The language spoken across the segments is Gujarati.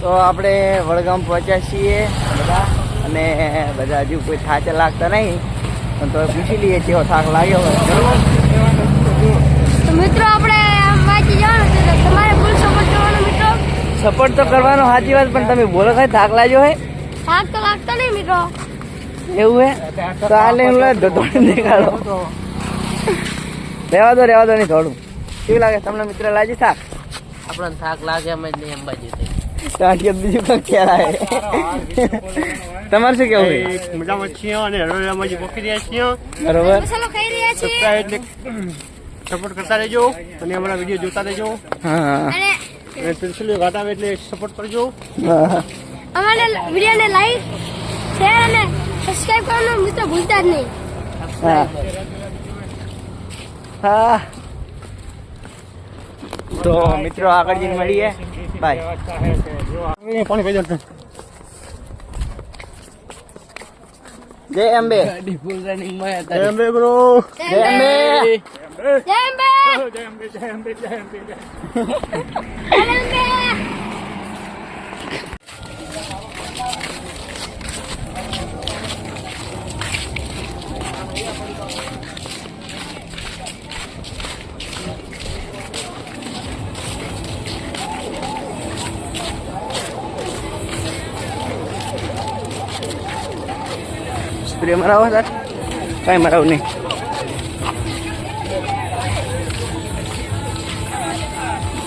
તો આપણે વડગામ પહોંચ્યા છીએ બધા, અને બધા હજુ કોઈ થાક લાગતા નહીં, પણ તો પૂછી લઈએ કેવો થાક લાગ્યો હોય. તો મિત્રો આપણે વાંચી જવાનું છે, તો તમારે ફૂલ સપોર્ટ કરવાનો મિત્રો. સપોર્ટ તો કરવાનો સાચી વાત, પણ તમે બોલો કઈ થાક લાગ્યો હોય? થાક તો લાગતો નહીં મિત્રો. એવું હે તો આ લઈને થોડું દેખાડો. રહેવા દો નહીં થોડું. કેવું લાગે તમને મિત્ર? લાગી થાક? આપણને થાક લાગે એમ જ નહીં અંબાજી બીજું કંઈક ખ્યાલ આવે. તમારે શું કેવું? મજામાં છીએ અને હળવળમાં પહોંચી રહ્યા છીએ. બરોબર. મસાલો ખાઈ રહ્યા છીએ સપોર્ટ કરતા રહેજો અને અમારા વિડીયો જોતા રહેજો. હા અને પેન્સિલ વાત આવે એટલે સપોર્ટ કરજો. અમારા વિડીયોને લાઈક શેર અને સબસ્ક્રાઇબ કરવાનું મિત્રો ભૂલતા જ નહીં. હા હા તો મિત્રો આગળ જઈને મળીએ. બાય. પાણી પી દો. જય અંબે. જય અંબે ગુરુ. જય અંબે. જય અંબે. જય અંબે. જય અંબે. જય અંબે. જય અંબે. Spray મરાવો sir? કઈ મરાવું નહીં.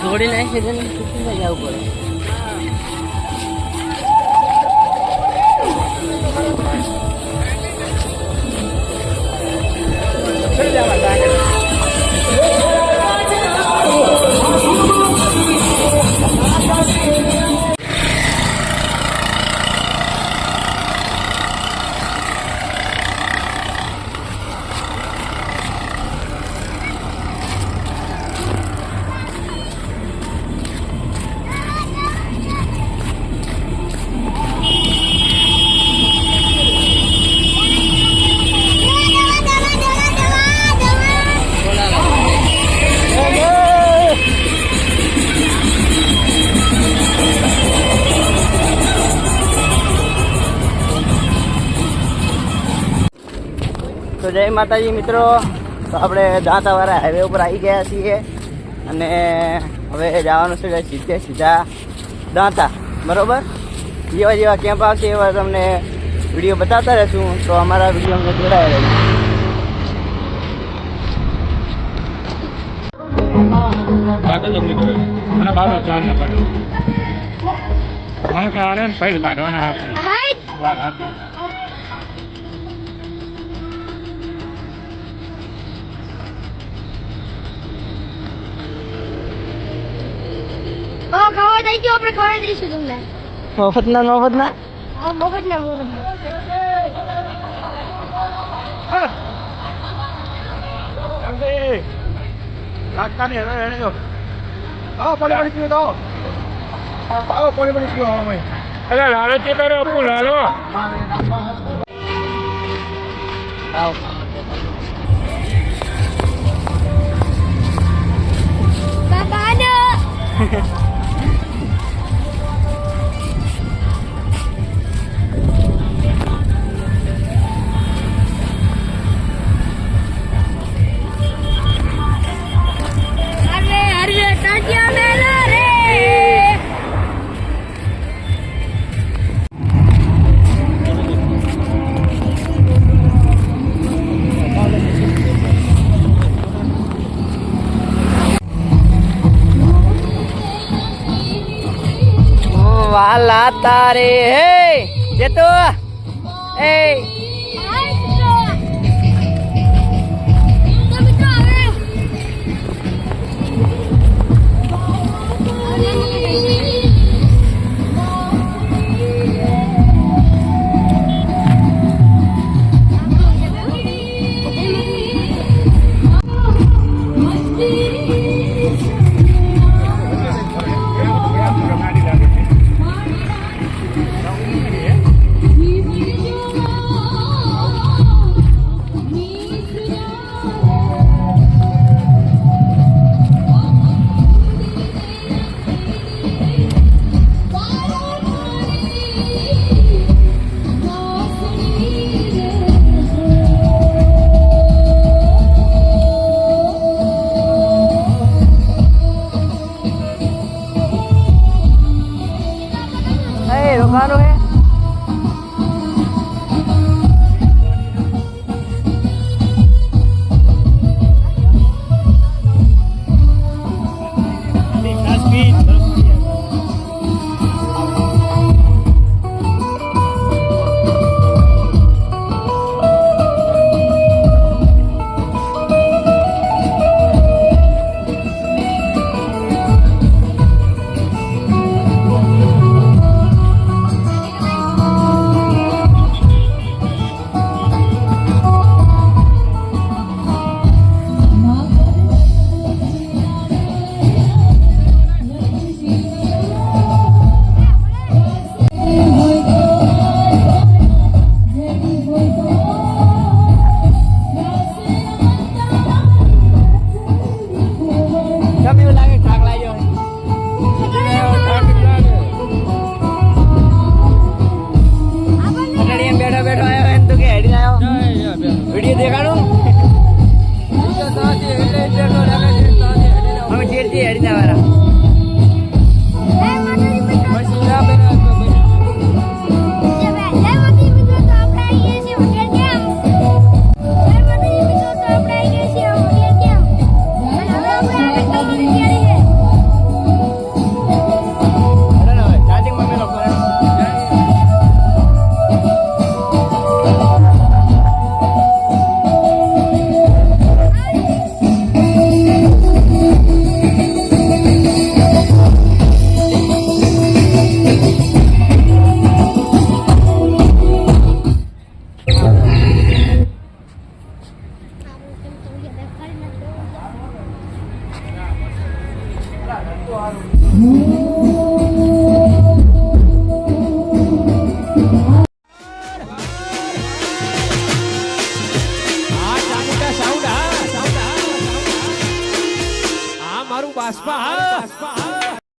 થોડી નાખી દે ને જવું પડે. તો જય માતાજી મિત્રો. તો આપણે દાંતાવાળા હાઈવે ઉપર આવી ગયા છીએ, અને હવે જવાનું છે સીધા દાંતા. બરોબર. જેવા કેમ્પ આવશે એવા તમને વિડીયો બતાવતા રહેશું, તો અમારા વિડીયો અમને જોડાયા રહેજો. ખાવા દઈ ગયો, આપણે ખાવા દઈશું તમને. મફતના મફત ના લાલો ચેક કરો લાલો. બાબા વાલા તારે હે જેતો એ જવાનું હે કેમ એવું લાગે થાક લાગ્યો અગાડી એમ બેઠો બેઠો આવ્યો એમ તો કે હેડી આવ્યો વિડીયો દેખાડું અમે ચેડથી હેડી વાળા મારું બાસ્પા